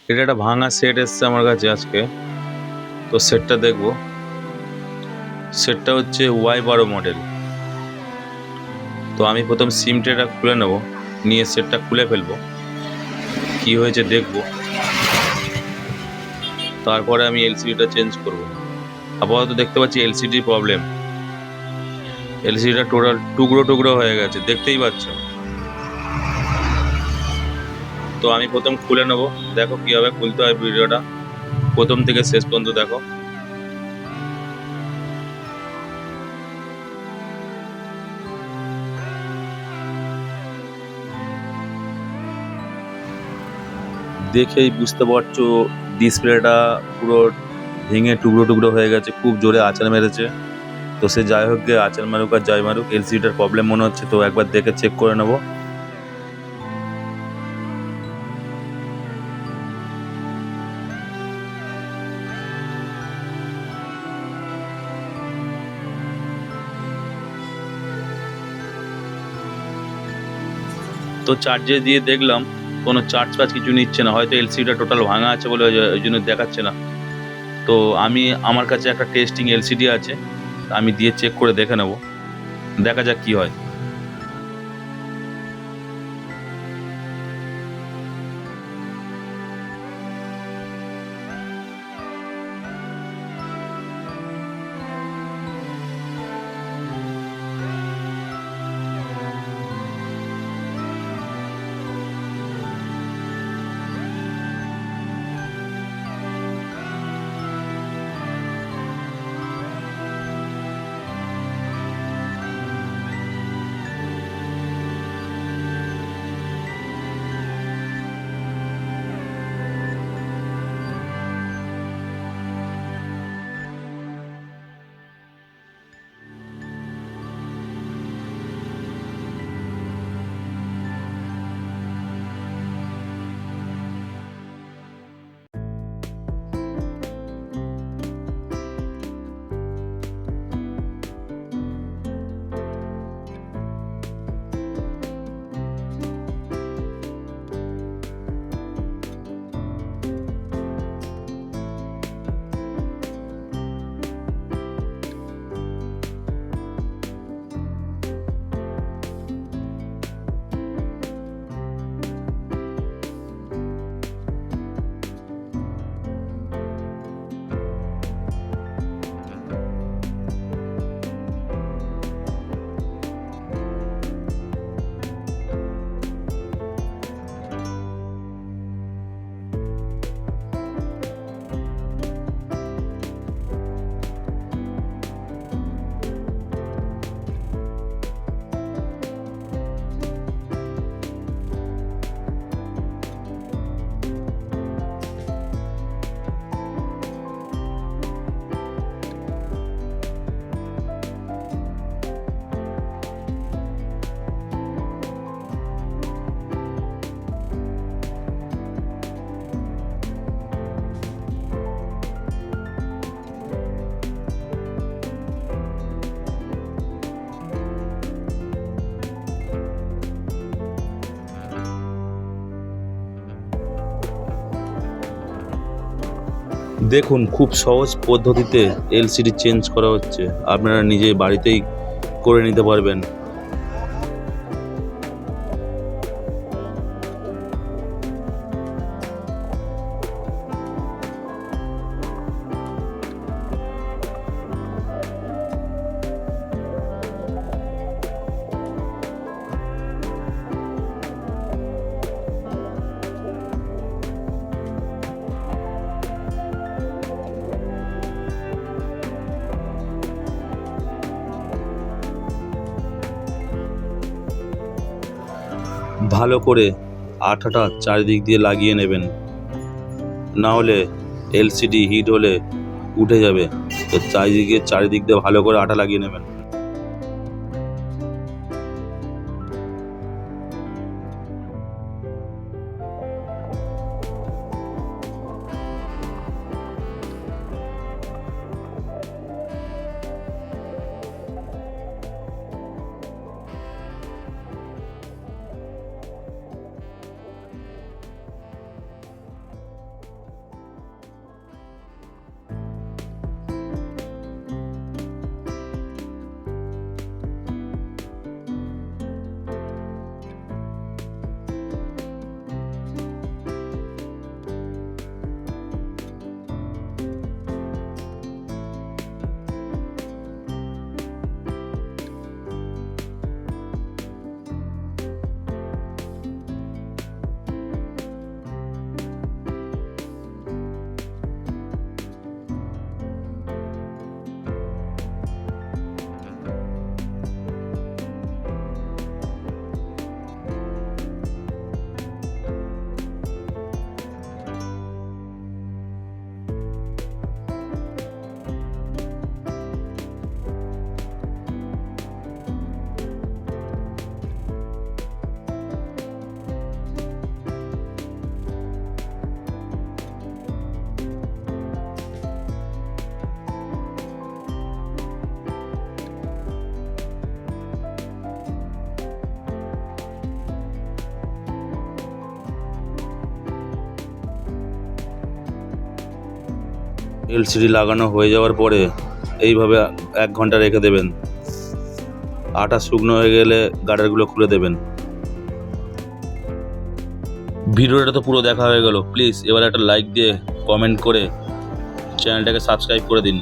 এটা একটা ভাঙা সেট এসছে আমার কাছে আজকে। তো সেটটা দেখবো। সেটটা হচ্ছে Y12 মডেল। তো আমি প্রথম সিম ট্রেটা খুলে নেব, নিয়ে সেটটা খুলে ফেলবো, কি হয়েছে দেখবো। তারপরে আমি এলসিডিটা চেঞ্জ করব। আপাতত দেখতে পাচ্ছি এলসিডির প্রবলেম। এলসিডিটা টোটাল টুকরো টুকরো হয়ে গেছে, দেখতেই পাচ্ছ। তো আমি প্রথম খুলে নেব, দেখো কিভাবে খুলতে হয়। ভিডিওটা প্রথম থেকে শেষ পর্যন্ত দেখো। দেখেই বুঝতে পারছো ডিসপ্লেটা পুরো ভেঙে টুকরো টুকরো হয়ে গেছে, খুব জোরে আঁচড় মেরেছে। তো সে যাই হোক গে, আঁচড় মারুক আর যাই মারুক, এলসিডিটার প্রবলেম মনে হচ্ছে। তো একবার দেখে চেক করে নেব। তো চার্জে দিয়ে দেখলাম কোনো চার্জ ফার্জ কিছু নিচ্ছে না, হয়তো এলসিডিটা টোটাল ভাঙা আছে বলে ওই জন্য দেখাচ্ছে না। তো আমি, আমার কাছে একটা টেস্টিং এলসিডি আছে, আমি দিয়ে চেক করে দেখে নেব, দেখা যাক কি হয়। দেখুন, খুব সহজ পদ্ধতিতে এলসিডি চেঞ্জ করা হচ্ছে, আপনারা নিজে বাড়িতেই করে নিতে পারবেন। ভালো করে আঠাটা চারিদিক দিয়ে লাগিয়ে নেবেন, না হলে এলসিডি হিট হলে উঠে যাবে। তো চারিদিক দিয়ে ভালো করে আঠা লাগিয়ে নেবেন। এলসিডি লাগানো হয়ে যাওয়ার পরে এইভাবে 1 ঘন্টা রেখে দেবেন। আটা শুকনো হয়ে গেলে গার্ডারগুলো খুলে দেবেন। ভিডিওটা তো পুরো দেখা হয়ে গেল। প্লিজ এবার একটা লাইক দিয়ে কমেন্ট করে চ্যানেলটাকে সাবস্ক্রাইব করে দিন।